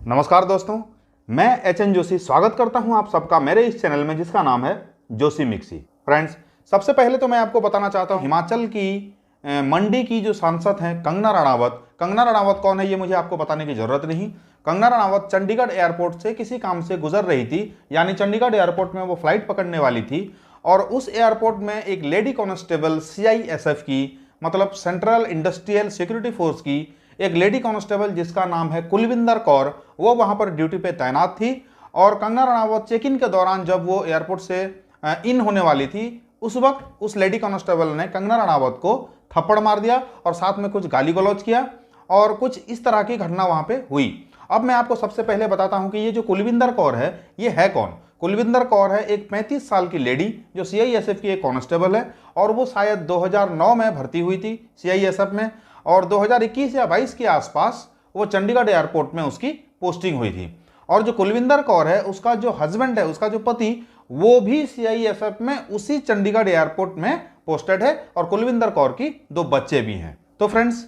नमस्कार दोस्तों, मैं एच.एन. जोशी स्वागत करता हूं आप सबका मेरे इस चैनल में जिसका नाम है जोशी मिक्सी। फ्रेंड्स, सबसे पहले तो मैं आपको बताना चाहता हूं हिमाचल की मंडी की जो सांसद हैं कंगना रणावत। कंगना रणावत कौन है ये मुझे आपको बताने की जरूरत नहीं। कंगना रणावत चंडीगढ़ एयरपोर्ट से किसी काम से गुजर रही थी, यानी चंडीगढ़ एयरपोर्ट में वो फ्लाइट पकड़ने वाली थी और उस एयरपोर्ट में एक लेडी कांस्टेबल CISF की, मतलब सेंट्रल इंडस्ट्रियल सिक्योरिटी फोर्स की एक लेडी कांस्टेबल जिसका नाम है कुलविंदर कौर, वो वहां पर ड्यूटी पे तैनात थी। और कंगना रणावत चेक इन के दौरान जब वो एयरपोर्ट से इन होने वाली थी, उस वक्त उस लेडी कांस्टेबल ने कंगना रणावत को थप्पड़ मार दिया और साथ में कुछ गाली गलौज किया और कुछ इस तरह की घटना वहां पे हुई। अब मैं आपको सबसे पहले बताता हूं कि ये जो कुलविंदर कौर है ये है कौन। कुलविंदर कौर है एक 35 साल की लेडी जो CISF की एक कांस्टेबल है और वो शायद 2009 में भर्ती हुई थी CISF में और 2021 या 22 के आसपास वो चंडीगढ़ एयरपोर्ट में उसकी पोस्टिंग हुई थी। और जो कुलविंदर कौर है उसका जो हस्बैंड है, उसका जो पति, वो भी CISF में उसी चंडीगढ़ एयरपोर्ट में पोस्टेड है और कुलविंदर कौर की 2 बच्चे भी हैं। तो फ्रेंड्स,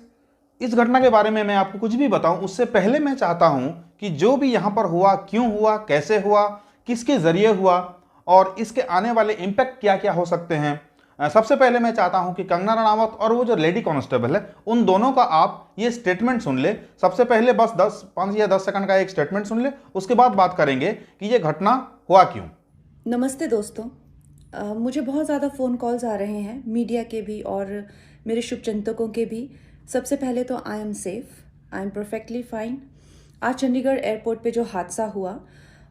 इस घटना के बारे में मैं आपको कुछ भी बताऊं उससे पहले मैं चाहता हूं कि जो भी यहां पर हुआ, क्यों हुआ, कैसे हुआ, किसके जरिए हुआ और इसके आने वाले इंपैक्ट क्या क्या हो सकते हैं। सबसे पहले मैं चाहता हूं कि कंगना रणावत और वो जो लेडी कांस्टेबल है उन दोनों का आप ये स्टेटमेंट सुन ले। सबसे पहले बस 5 या 10 सेकंड का एक स्टेटमेंट सुन ले, उसके बाद बात करेंगे कि ये घटना हुआ क्यों। नमस्ते दोस्तों, मुझे बहुत ज़्यादा फ़ोन कॉल्स आ रहे हैं, मीडिया के भी और मेरे शुभचिंतकों के भी। सबसे पहले तो I am safe, I am perfectly fine. आज चंडीगढ़ एयरपोर्ट पे जो हादसा हुआ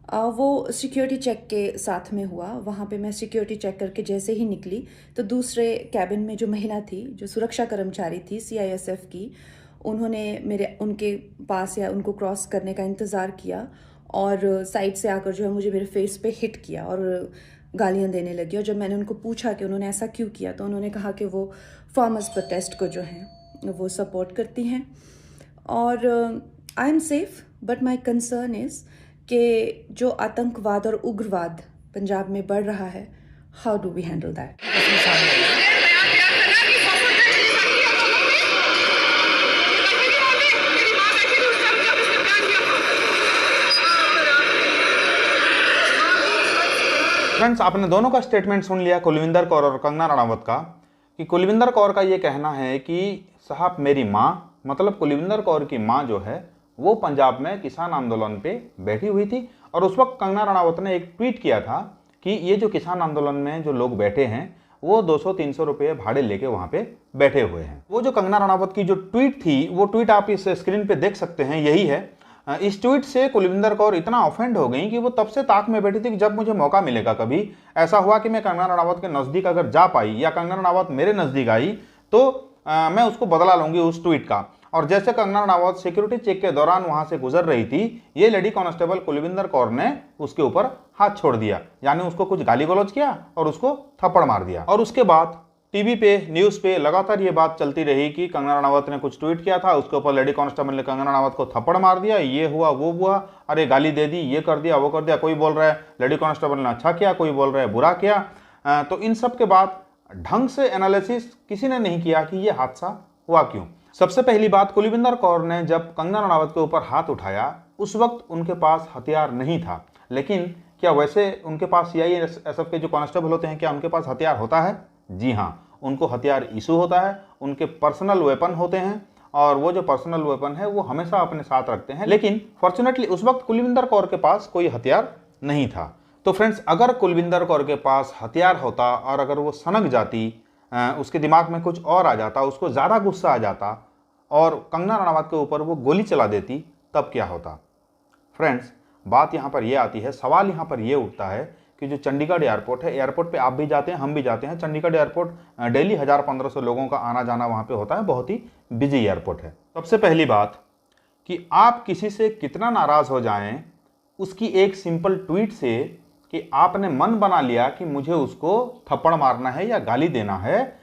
वो सिक्योरिटी चेक के साथ में हुआ। वहाँ पे मैं सिक्योरिटी चेक करके जैसे ही निकली तो दूसरे कैबिन में जो महिला थी, जो सुरक्षा कर्मचारी थी CISF की, उन्होंने उनके पास या उनको क्रॉस करने का इंतज़ार किया और साइड से आकर जो है मुझे मेरे फेस पे हिट किया और गालियाँ देने लगी। और जब मैंने उनको पूछा कि उन्होंने ऐसा क्यों किया तो उन्होंने कहा कि वो फार्मर्स प्रोटेस्ट को जो है वो सपोर्ट करती हैं। और I am safe, but my concern is कि जो आतंकवाद और उग्रवाद पंजाब में बढ़ रहा है, how do we handle that. Friends, आपने दोनों का स्टेटमेंट सुन लिया, कुलविंदर कौर और कंगना रणावत का। कि कुलविंदर कौर का ये कहना है कि साहब मेरी माँ, मतलब कुलविंदर कौर की माँ जो है वो पंजाब में किसान आंदोलन पे बैठी हुई थी और उस वक्त कंगना रणावत ने एक ट्वीट किया था कि ये जो किसान आंदोलन में जो लोग बैठे हैं वो 200-300 रुपये भाड़े लेके वहाँ पे बैठे हुए हैं। वो जो कंगना रणावत की जो ट्वीट थी, वो ट्वीट आप इस स्क्रीन पे देख सकते हैं, यही है। इस ट्वीट से कुलविंदर कौर इतना ऑफेंड हो गई कि वो तब से ताक में बैठी थी कि जब मुझे मौका मिलेगा, कभी ऐसा हुआ कि मैं कंगना रणावत के नज़दीक अगर जा पाई या कंगना रणावत मेरे नज़दीक आई तो मैं उसको बदला लूंगी उस ट्वीट का। और जैसे कंगना रणावत सिक्योरिटी चेक के दौरान वहां से गुजर रही थी, ये लेडी कांस्टेबल कुलविंदर कौर ने उसके ऊपर हाथ छोड़ दिया, यानी उसको कुछ गाली गलौज किया और उसको थप्पड़ मार दिया। और उसके बाद टीवी पे, न्यूज़ पे लगातार ये बात चलती रही कि कंगना रणावत ने कुछ ट्वीट किया था, उसके ऊपर लेडी कांस्टेबल ने कंगना रणावत को थप्पड़ मार दिया, ये हुआ वो हुआ, अरे गाली दे दी, ये कर दिया वो कर दिया। कोई बोल रहा है लेडी कांस्टेबल ने अच्छा किया, कोई बोल रहा है बुरा किया। तो इन सब के बाद ढंग से एनालिसिस किसी ने नहीं किया कि ये हादसा हुआ क्यों। सबसे पहली बात, कुलविंदर कौर ने जब कंगना रणावत के ऊपर हाथ उठाया उस वक्त उनके पास हथियार नहीं था। लेकिन क्या वैसे उनके पास CISF के जो कांस्टेबल होते हैं, क्या उनके पास हथियार होता है? जी हाँ, उनको हथियार इशू होता है, उनके पर्सनल वेपन होते हैं और वो जो पर्सनल वेपन है वो हमेशा अपने साथ रखते हैं। लेकिन फॉर्चुनेटली उस वक्त कुलविंदर कौर के पास कोई हथियार नहीं था। तो फ्रेंड्स, अगर कुलविंदर कौर के पास हथियार होता और अगर वो सनक जाती, उसके दिमाग में कुछ और आ जाता, उसको ज़्यादा गुस्सा आ जाता और कंगना रणावत के ऊपर वो गोली चला देती, तब क्या होता? फ्रेंड्स, बात यहाँ पर ये आती है, सवाल यहाँ पर ये उठता है कि जो चंडीगढ़ एयरपोर्ट है, एयरपोर्ट पे आप भी जाते हैं, हम भी जाते हैं। चंडीगढ़ एयरपोर्ट डेली 1000-1500 लोगों का आना जाना वहाँ पे होता है, बहुत ही बिजी एयरपोर्ट है। सबसे पहली बात कि आप किसी से कितना नाराज़ हो जाएं, उसकी एक सिंपल ट्वीट से कि आपने मन बना लिया कि मुझे उसको थप्पड़ मारना है या गाली देना है,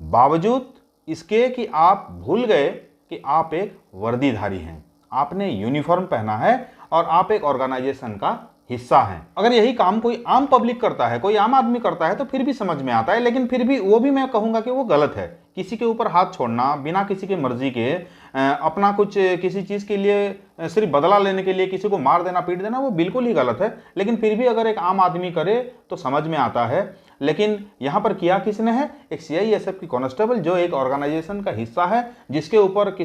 बावजूद इसके कि आप भूल गए कि आप एक वर्दीधारी हैं, आपने यूनिफॉर्म पहना है और आप एक ऑर्गेनाइजेशन का हिस्सा हैं। अगर यही काम कोई आम पब्लिक करता है, कोई आम आदमी करता है तो फिर भी समझ में आता है, लेकिन फिर भी वो भी मैं कहूँगा कि वो गलत है। किसी के ऊपर हाथ छोड़ना बिना किसी की मर्जी के, अपना कुछ किसी चीज़ के लिए सिर्फ बदला लेने के लिए किसी को मार देना, पीट देना, वो बिल्कुल ही गलत है। लेकिन फिर भी अगर एक आम आदमी करे तो समझ में आता है। लेकिन यहाँ पर किया किसने है? एक CISF की कांस्टेबल, जो एक ऑर्गेनाइजेशन का हिस्सा है, जिसके ऊपर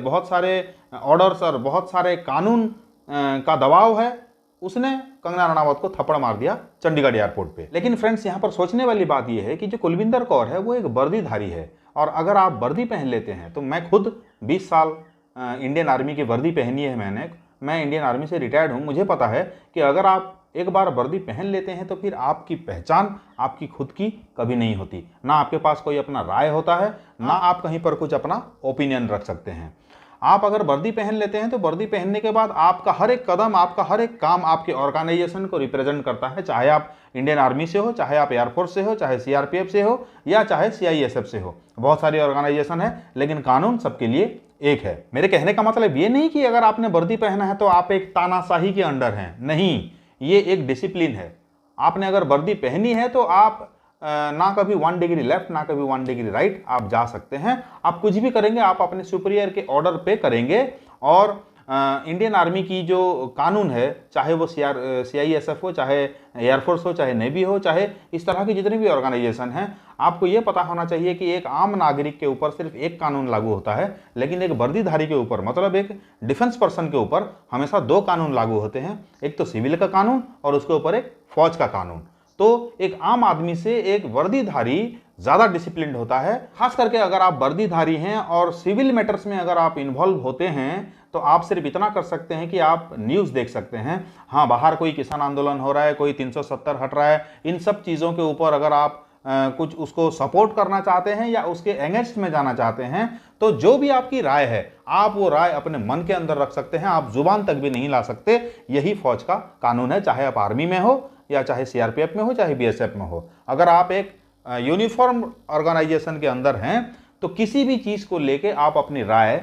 बहुत सारे ऑर्डर्स और बहुत सारे कानून का दबाव है, उसने कंगना रनावत को थप्पड़ मार दिया चंडीगढ़ एयरपोर्ट पे। लेकिन फ्रेंड्स, यहाँ पर सोचने वाली बात यह है कि जो कुलविंदर कौर है वो एक वर्दीधारी है, और अगर आप वर्दी पहन लेते हैं तो मैं खुद 20 साल इंडियन आर्मी की वर्दी पहनी है मैं इंडियन आर्मी से रिटायर्ड हूँ। मुझे पता है कि अगर आप एक बार वर्दी पहन लेते हैं तो फिर आपकी पहचान आपकी खुद की कभी नहीं होती। ना आपके पास कोई अपना राय होता है, ना आप कहीं पर कुछ अपना ओपिनियन रख सकते हैं। आप अगर वर्दी पहन लेते हैं तो वर्दी पहनने के बाद आपका हर एक कदम, आपका हर एक काम आपके ऑर्गेनाइजेशन को रिप्रेजेंट करता है, चाहे आप इंडियन आर्मी से हो, चाहे आप एयरफोर्स से हो, चाहे CRPF से हो, या चाहे CISF से हो। बहुत सारी ऑर्गेनाइजेशन है, लेकिन कानून सबके लिए एक है। मेरे कहने का मतलब ये नहीं कि अगर आपने वर्दी पहना है तो आप एक तानाशाही के अंडर हैं, नहीं, ये एक डिसिप्लिन है। आपने अगर वर्दी पहनी है तो आप ना कभी 1 डिग्री लेफ्ट, ना कभी 1 डिग्री राइट आप जा सकते हैं। आप कुछ भी करेंगे आप अपने सुपीरियर के ऑर्डर पे करेंगे। और इंडियन आर्मी की जो कानून है, चाहे वो CISF हो, चाहे एयरफोर्स हो, चाहे नेवी हो, चाहे इस तरह की जितनी भी ऑर्गेनाइजेशन हैं, आपको ये पता होना चाहिए कि एक आम नागरिक के ऊपर सिर्फ एक कानून लागू होता है, लेकिन एक वर्दीधारी के ऊपर, मतलब एक डिफेंस पर्सन के ऊपर हमेशा 2 कानून लागू होते हैं। एक तो सिविल का कानून और उसके ऊपर एक फौज का कानून। तो एक आम आदमी से एक वर्दीधारी ज़्यादा डिसिप्लिन्ड होता है। खास करके अगर आप वर्दीधारी हैं और सिविल मैटर्स में अगर आप इन्वॉल्व होते हैं तो आप सिर्फ इतना कर सकते हैं कि आप न्यूज़ देख सकते हैं। हाँ, बाहर कोई किसान आंदोलन हो रहा है, कोई 370 हट रहा है, इन सब चीज़ों के ऊपर अगर आप कुछ उसको सपोर्ट करना चाहते हैं या उसके अगेंस्ट में जाना चाहते हैं, तो जो भी आपकी राय है आप वो राय अपने मन के अंदर रख सकते हैं, आप जुबान तक भी नहीं ला सकते। यही फौज का कानून है, चाहे आप आर्मी में हो या चाहे CRPF में हो, चाहे BSF में हो। अगर आप एक यूनिफॉर्म ऑर्गेनाइजेशन के अंदर हैं तो किसी भी चीज़ को लेके आप अपनी राय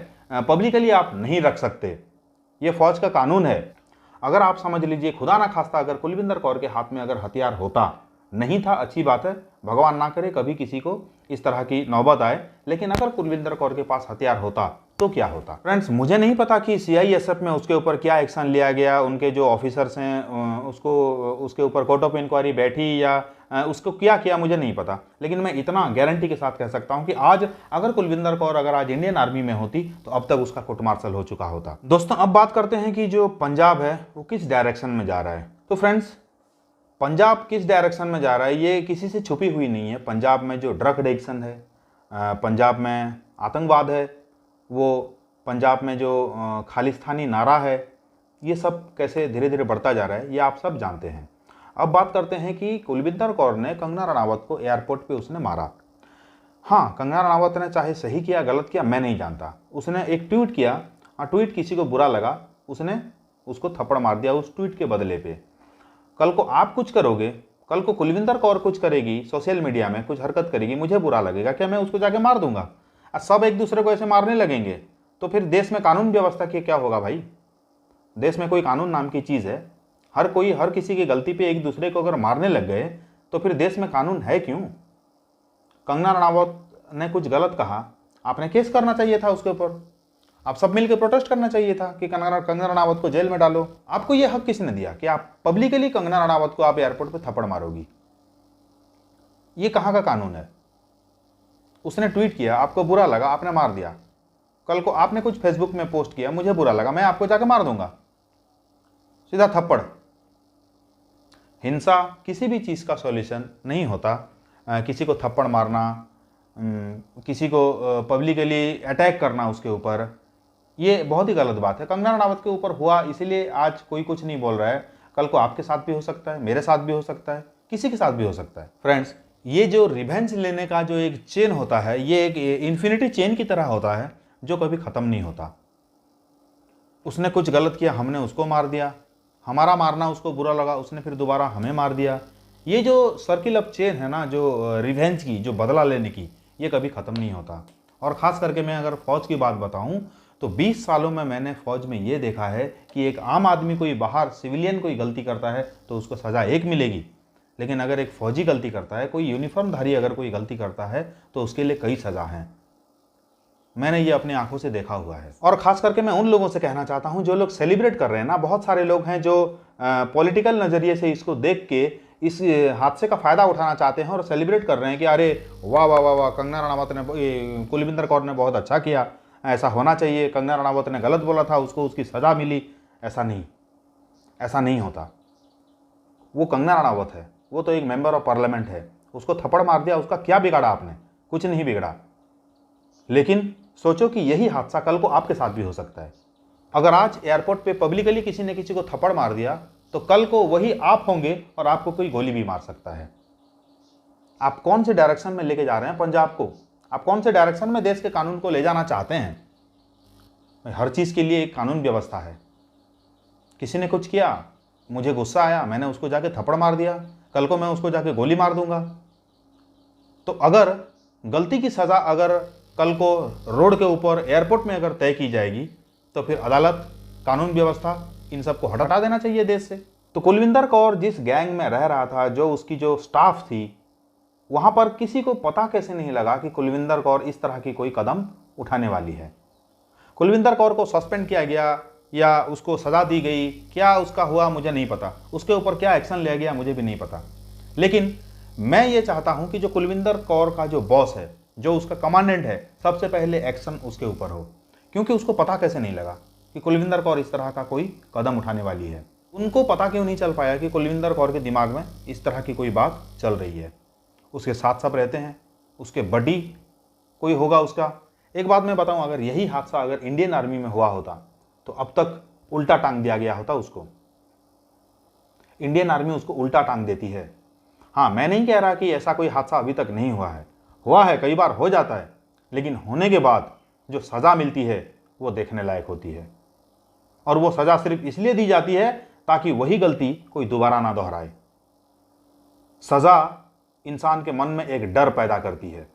पब्लिकली आप नहीं रख सकते। ये फौज का कानून है। अगर आप समझ लीजिए, खुदा ना खास्ता अगर कुलविंदर कौर के हाथ में अगर हथियार होता, नहीं था, अच्छी बात है, भगवान ना करे कभी किसी को इस तरह की नौबत आए, लेकिन अगर कुलविंदर कौर के पास हथियार होता तो क्या होता? फ्रेंड्स, मुझे नहीं पता कि CISF में उसके ऊपर क्या एक्शन लिया गया, उनके जो ऑफिसर्स हैं उसके ऊपर कोर्ट ऑफ इंक्वायरी बैठी या उसको क्या किया, मुझे नहीं पता। लेकिन मैं इतना गारंटी के साथ कह सकता हूं कि आज अगर कुलविंदर कौर अगर आज इंडियन आर्मी में होती तो अब तक उसका कोर्ट मार्शल हो चुका होता। दोस्तों, अब बात करते हैं कि जो पंजाब है वो किस डायरेक्शन में जा रहा है। तो फ्रेंड्स, पंजाब किस डायरेक्शन में जा रहा है ये किसी से छुपी हुई नहीं है। पंजाब में जो ड्रग एडिक्शन है, पंजाब में आतंकवाद है, वो पंजाब में जो खालिस्तानी नारा है, ये सब कैसे धीरे धीरे बढ़ता जा रहा है ये आप सब जानते हैं। अब बात करते हैं कि कुलविंदर कौर ने कंगना रनावत को एयरपोर्ट पे उसने मारा। हाँ, कंगना रनावत ने चाहे सही किया गलत किया मैं नहीं जानता, उसने एक ट्वीट किया, ट्वीट किसी को बुरा लगा, उसने उसको थप्पड़ मार दिया उस ट्वीट के बदले पे। कल को आप कुछ करोगे, कल को कुलविंदर कौर कुछ करेगी, सोशल मीडिया में कुछ हरकत करेगी, मुझे बुरा लगेगा, क्या मैं उसको जाके मार दूंगा? सब एक दूसरे को ऐसे मारने लगेंगे तो फिर देश में कानून व्यवस्था की क्या होगा भाई? देश में कोई कानून नाम की चीज़ है? हर किसी की गलती पे एक दूसरे को अगर मारने लग गए तो फिर देश में कानून है क्यों? कंगना रनावत ने कुछ गलत कहा, आपने केस करना चाहिए था उसके ऊपर, आप सब मिलकर प्रोटेस्ट करना चाहिए था कि कंगना रनावत को जेल में डालो। आपको यह हक किसने दिया कि आप पब्लिकली कंगना रनावत को आप एयरपोर्ट पे थप्पड़ मारोगी? ये कहाँ का कानून है? उसने ट्वीट किया, आपको बुरा लगा, आपने मार दिया। कल को आपने कुछ फेसबुक में पोस्ट किया, मुझे बुरा लगा, मैं आपको जाके मार दूंगा, सीधा थप्पड़। हिंसा किसी भी चीज़ का सॉल्यूशन नहीं होता। किसी को थप्पड़ मारना, किसी को पब्लिकली अटैक करना उसके ऊपर, ये बहुत ही गलत बात है। कंगना रनावत के ऊपर हुआ इसीलिए आज कोई कुछ नहीं बोल रहा है, कल को आपके साथ भी हो सकता है, मेरे साथ भी हो सकता है, किसी के साथ भी हो सकता है। फ्रेंड्स, ये जो रिवेंज लेने का जो एक चेन होता है, ये एक इन्फिनिटी चेन की तरह होता है जो कभी ख़त्म नहीं होता। उसने कुछ गलत किया, हमने उसको मार दिया, हमारा मारना उसको बुरा लगा, उसने फिर दोबारा हमें मार दिया। ये जो सर्किल ऑफ चेन है ना, जो रिवेंज की, जो बदला लेने की, ये कभी ख़त्म नहीं होता। और ख़ास करके मैं अगर फ़ौज की बात बताऊं तो 20 सालों में मैंने फ़ौज में ये देखा है कि एक आम आदमी कोई बाहर सिविलियन कोई गलती करता है तो उसको सज़ा एक मिलेगी, लेकिन अगर एक फौजी गलती करता है, कोई यूनिफॉर्मधारी अगर कोई गलती करता है, तो उसके लिए कई सज़ा हैं। मैंने ये अपनी आंखों से देखा हुआ है। और ख़ास करके मैं उन लोगों से कहना चाहता हूँ जो लोग सेलिब्रेट कर रहे हैं ना, बहुत सारे लोग हैं जो पॉलिटिकल नज़रिए से इसको देख के इस हादसे का फ़ायदा उठाना चाहते हैं और सेलिब्रेट कर रहे हैं कि अरे वाह वाह वाह वाह, कंगना रनावत ने, कुलविंदर कौर ने बहुत अच्छा किया, ऐसा होना चाहिए, कंगना रनावत ने गलत बोला था, उसको उसकी सज़ा मिली। ऐसा नहीं होता। वो कंगना रनावत है, वो तो एक मेंबर ऑफ पार्लियामेंट है, उसको थप्पड़ मार दिया, उसका क्या बिगाड़ा आपने? कुछ नहीं बिगड़ा। लेकिन सोचो कि यही हादसा कल को आपके साथ भी हो सकता है। अगर आज एयरपोर्ट पे पब्लिकली किसी ने किसी को थप्पड़ मार दिया, तो कल को वही आप होंगे और आपको कोई गोली भी मार सकता है। आप कौन से डायरेक्शन में लेके जा रहे हैं पंजाब को? आप कौन से डायरेक्शन में देश के कानून को ले जाना चाहते हैं? हर चीज़ के लिए एक कानून व्यवस्था है। किसी ने कुछ किया, मुझे गुस्सा आया, मैंने उसको जाके थप्पड़ मार दिया, कल को मैं उसको जाके गोली मार दूंगा। तो अगर गलती की सज़ा अगर कल को रोड के ऊपर एयरपोर्ट में अगर तय की जाएगी, तो फिर अदालत, कानून व्यवस्था, इन सबको हटा देना चाहिए देश से। तो कुलविंदर कौर जिस गैंग में रह रहा था, जो उसकी जो स्टाफ थी, वहाँ पर किसी को पता कैसे नहीं लगा कि कुलविंदर कौर इस तरह की कोई कदम उठाने वाली है। कुलविंदर कौर को सस्पेंड किया गया या उसको सज़ा दी गई, क्या उसका हुआ मुझे नहीं पता, उसके ऊपर क्या एक्शन लिया गया मुझे भी नहीं पता। लेकिन मैं ये चाहता हूँ कि जो कुलविंदर कौर का जो बॉस है, जो उसका कमांडेंट है, सबसे पहले एक्शन उसके ऊपर हो, क्योंकि उसको पता कैसे नहीं लगा कि कुलविंदर कौर इस तरह का कोई कदम उठाने वाली है। उनको पता क्यों नहीं चल पाया कि कुलविंदर कौर के दिमाग में इस तरह की कोई बात चल रही है? उसके साथ सब रहते हैं, उसके बडी कोई होगा उसका। एक बात मैं बताऊं, अगर यही हादसा अगर इंडियन आर्मी में हुआ होता, तो अब तक उल्टा टांग दिया गया होता उसको। इंडियन आर्मी उसको उल्टा टांग देती है। हाँ, मैं नहीं कह रहा कि ऐसा कोई हादसा अभी तक नहीं हुआ है, कई बार हो जाता है, लेकिन होने के बाद जो सज़ा मिलती है वो देखने लायक होती है। और वो सज़ा सिर्फ इसलिए दी जाती है ताकि वही गलती कोई दोबारा ना दोहराए। सज़ा इंसान के मन में एक डर पैदा करती है,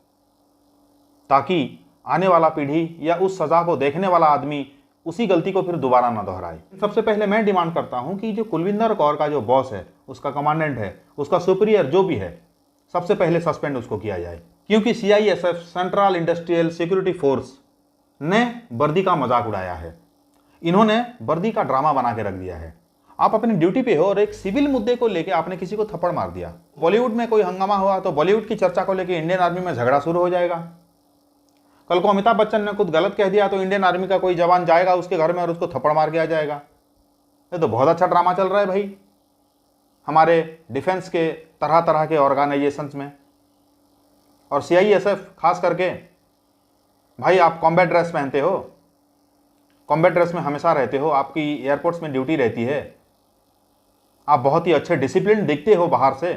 ताकि आने वाला पीढ़ी या उस सज़ा को देखने वाला आदमी उसी गलती को फिर दोबारा ना दोहराए। सबसे पहले मैं डिमांड करता हूं कि जो कुलविंदर कौर का जो बॉस है, उसका कमांडेंट है, उसका सुपीरियर जो भी है, सबसे पहले सस्पेंड उसको किया जाए। क्योंकि CISF, central industrial security force, ने वर्दी का मजाक उड़ाया है। इन्होंने वर्दी का ड्रामा बना के रख दिया है। आप अपनी ड्यूटी पे हो और एक सिविल मुद्दे को लेके आपने किसी को थप्पड़ मार दिया। बॉलीवुड में कोई हंगामा हुआ तो बॉलीवुड की चर्चा को लेके इंडियन आर्मी में झगड़ा शुरू हो जाएगा। कल को अमिताभ बच्चन ने कुछ गलत कह दिया तो इंडियन आर्मी का कोई जवान जाएगा उसके घर में और उसको थप्पड़ मार के आ जाएगा। ये तो बहुत अच्छा ड्रामा चल रहा है भाई हमारे डिफेंस के तरह तरह के ऑर्गेनाइजेशंस में। और CISF खास करके, भाई आप कॉम्बैट ड्रेस पहनते हो, कॉम्बैट ड्रेस में हमेशा रहते हो, आपकी एयरपोर्ट्स में ड्यूटी रहती है, आप बहुत ही अच्छे डिसिप्लिन दिखते हो बाहर से,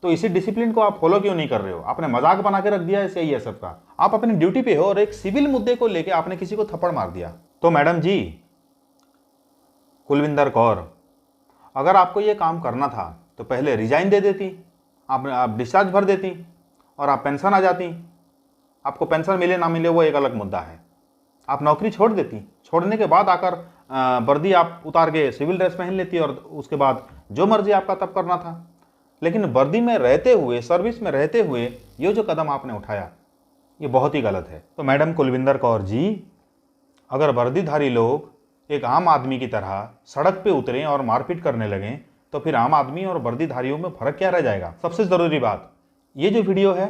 तो इसी डिसिप्लिन को आप फॉलो क्यों नहीं कर रहे हो? आपने मजाक बना के रख दिया है CISF का। आप अपनी ड्यूटी पे हो और एक सिविल मुद्दे को लेके आपने किसी को थप्पड़ मार दिया। तो मैडम जी, कुलविंदर कौर, अगर आपको ये काम करना था तो पहले रिजाइन दे देती, आप डिस्चार्ज भर देती और आप पेंशन आ जाती। आपको पेंशन मिले ना मिले वो एक अलग मुद्दा है। आप नौकरी छोड़ देती, छोड़ने के बाद आकर वर्दी आप उतार के सिविल ड्रेस पहन लेती और उसके बाद जो मर्जी आपका तब करना था। लेकिन वर्दी में रहते हुए, सर्विस में रहते हुए ये जो कदम आपने उठाया, ये बहुत ही गलत है। तो मैडम कुलविंदर कौर जी, अगर वर्दीधारी लोग एक आम आदमी की तरह सड़क पे उतरें और मारपीट करने लगें, तो फिर आम आदमी और वर्दीधारियों में फ़र्क क्या रह जाएगा? सबसे ज़रूरी बात, ये जो वीडियो है,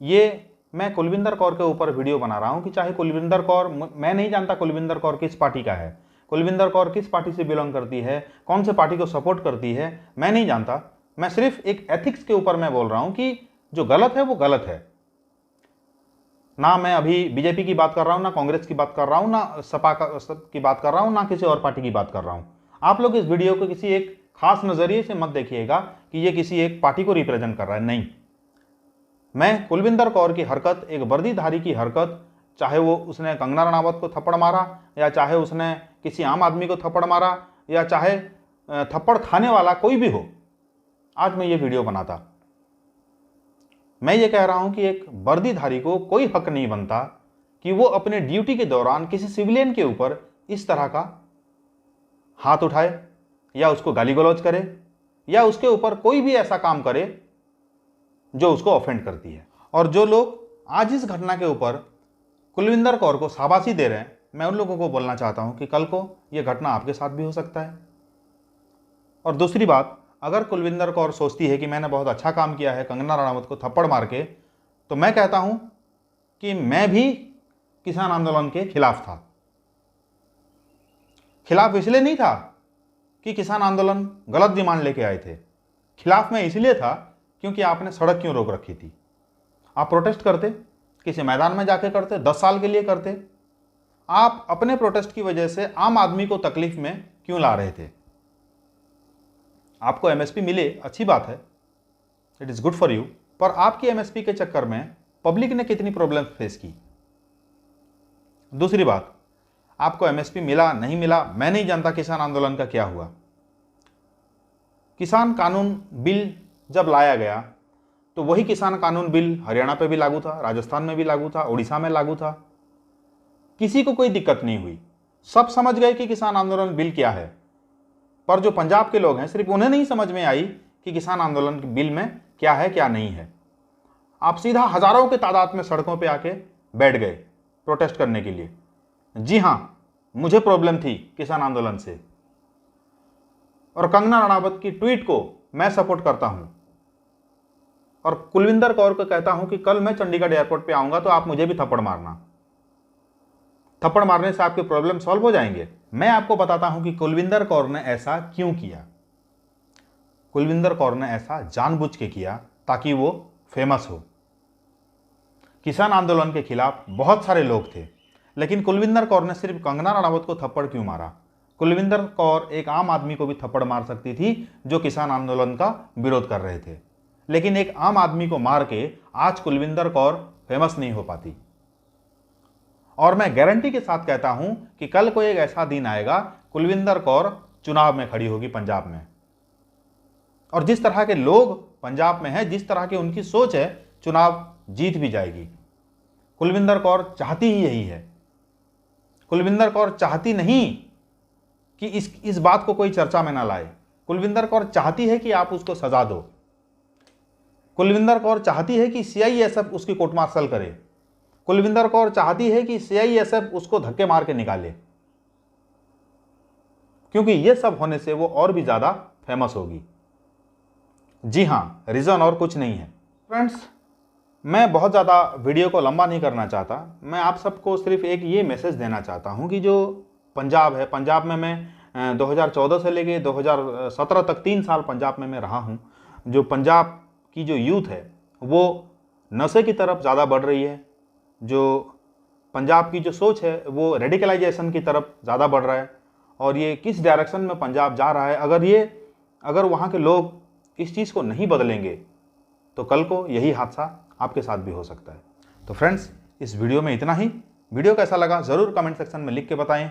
ये मैं कुलविंदर कौर के ऊपर वीडियो बना रहा हूँ कि चाहे कुलविंदर कौर, मैं नहीं जानता कुलविंदर कौर किस पार्टी का है, कुलविंदर कौर किस पार्टी से बिलोंग करती है, कौन से पार्टी को सपोर्ट करती है, मैं नहीं जानता। मैं सिर्फ एक एथिक्स के ऊपर मैं बोल रहा हूँ कि जो गलत है वो गलत है। ना मैं अभी बीजेपी की बात कर रहा हूँ, ना कांग्रेस की बात कर रहा हूँ, ना सपा की बात कर रहा हूँ, ना किसी और पार्टी की बात कर रहा हूँ। आप लोग इस वीडियो को किसी एक खास नज़रिए से मत देखिएगा कि ये किसी एक पार्टी को रिप्रेजेंट कर रहा है, नहीं। मैं कुलविंदर कौर की हरकत, एक वर्दीधारी की हरकत, चाहे वो उसने कंगना रनावत को थप्पड़ मारा या चाहे उसने किसी आम आदमी को थप्पड़ मारा या चाहे थप्पड़ खाने वाला कोई भी हो, आज मैं ये वीडियो बनाता। मैं ये कह रहा हूं कि एक वर्दीधारी को कोई हक नहीं बनता कि वो अपने ड्यूटी के दौरान किसी सिविलियन के ऊपर इस तरह का हाथ उठाए या उसको गाली गलौज करे या उसके ऊपर कोई भी ऐसा काम करे जो उसको ऑफेंड करती है। और जो लोग आज इस घटना के ऊपर कुलविंदर कौर को शाबाशी दे रहे हैं, मैं उन लोगों को बोलना चाहता हूं कि कल को यह घटना आपके साथ भी हो सकता है। और दूसरी बात, अगर कुलविंदर कौर सोचती है कि मैंने बहुत अच्छा काम किया है कंगना रनावत को थप्पड़ मार के, तो मैं कहता हूं कि मैं भी किसान आंदोलन के खिलाफ था। खिलाफ इसलिए नहीं था कि किसान आंदोलन गलत डिमांड लेके आए थे, खिलाफ मैं इसलिए था क्योंकि आपने सड़क क्यों रोक रखी थी। आप प्रोटेस्ट करते, किसी मैदान में जाके करते, 10 साल के लिए करते। आप अपने प्रोटेस्ट की वजह से आम आदमी को तकलीफ में क्यों ला रहे थे। आपको एमएसपी मिले, अच्छी बात है, it is good for you, पर आपकी एमएसपी के चक्कर में पब्लिक ने कितनी प्रॉब्लम फेस की। दूसरी बात, आपको एमएसपी मिला नहीं मिला, मैं नहीं जानता किसान आंदोलन का क्या हुआ। किसान कानून बिल जब लाया गया तो वही किसान कानून बिल हरियाणा पे भी लागू था, राजस्थान में भी लागू था, उड़ीसा में लागू था। किसी को कोई दिक्कत नहीं हुई, सब समझ गए कि किसान आंदोलन बिल क्या है। पर जो पंजाब के लोग हैं, सिर्फ उन्हें नहीं समझ में आई कि किसान आंदोलन बिल में क्या है क्या नहीं है। आप सीधा हजारों के तादाद में सड़कों पे आके बैठ गए प्रोटेस्ट करने के लिए। जी हां, मुझे प्रॉब्लम थी किसान आंदोलन से, और कंगना रनावत की ट्वीट को मैं सपोर्ट करता हूं, और कुलविंदर कौर को कहता हूं कि कल मैं चंडीगढ़ एयरपोर्ट पे आऊंगा तो आप मुझे भी थप्पड़ मारना। थप्पड़ मारने से आपके प्रॉब्लम सॉल्व हो जाएंगे। मैं आपको बताता हूं कि कुलविंदर कौर ने ऐसा क्यों किया। कुलविंदर कौर ने ऐसा जानबूझ के किया ताकि वो फेमस हो। किसान आंदोलन के खिलाफ बहुत सारे लोग थे, लेकिन कुलविंदर कौर ने सिर्फ कंगना रनावत को थप्पड़ क्यों मारा। कुलविंदर कौर एक आम आदमी को भी थप्पड़ मार सकती थी जो किसान आंदोलन का विरोध कर रहे थे, लेकिन एक आम आदमी को मार के आज कुलविंदर कौर फेमस नहीं हो पाती। और मैं गारंटी के साथ कहता हूं कि कल को एक ऐसा दिन आएगा, कुलविंदर कौर चुनाव में खड़ी होगी पंजाब में, और जिस तरह के लोग पंजाब में हैं, जिस तरह की उनकी सोच है, चुनाव जीत भी जाएगी। कुलविंदर कौर चाहती ही यही है। कुलविंदर कौर चाहती नहीं कि इस बात को कोई चर्चा में ना लाए। कुलविंदर कौर चाहती है कि आप उसको सजा दो। कुलविंदर कौर चाहती है कि सीआईएसएफ उसकी कोर्ट मार्शल करे। कुलविंदर कौर चाहती है कि सीआईएसएफ उसको धक्के मार के निकाले, क्योंकि ये सब होने से वो और भी ज्यादा फेमस होगी। जी हां, रीजन और कुछ नहीं है। फ्रेंड्स, मैं बहुत ज़्यादा वीडियो को लंबा नहीं करना चाहता। मैं आप सबको सिर्फ एक ये मैसेज देना चाहता हूँ कि जो पंजाब है, पंजाब में मैं 2014 से लेके 2017 तक 3 साल पंजाब में मैं रहा हूँ। जो पंजाब की जो यूथ है वो नशे की तरफ ज़्यादा बढ़ रही है। जो पंजाब की जो सोच है वो रेडिकलाइजेशन की तरफ ज़्यादा बढ़ रहा है। और ये किस डायरेक्शन में पंजाब जा रहा है, अगर वहाँ के लोग इस चीज़ को नहीं बदलेंगे तो कल को यही हादसा आपके साथ भी हो सकता है। तो फ्रेंड्स, इस वीडियो में इतना ही। वीडियो कैसा लगा ज़रूर कमेंट सेक्शन में लिख के बताएं।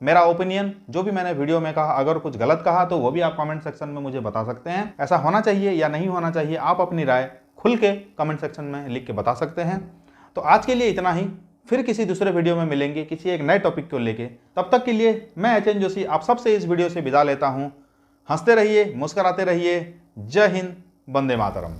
मेरा ओपिनियन, जो भी मैंने वीडियो में कहा, अगर कुछ गलत कहा तो वो भी आप कमेंट सेक्शन में मुझे बता सकते हैं। ऐसा होना चाहिए या नहीं होना चाहिए, आप अपनी राय खुल के कमेंट सेक्शन में लिख के बता सकते हैं। तो आज के लिए इतना ही, फिर किसी दूसरे वीडियो में मिलेंगे किसी एक नए टॉपिक को लेके। तब तक के लिए मैं एचएन जोशी आप सबसे इस वीडियो से विदा लेता हूँ। हंसते रहिए, मुस्कुराते रहिए। जय हिंद, वंदे मातरम।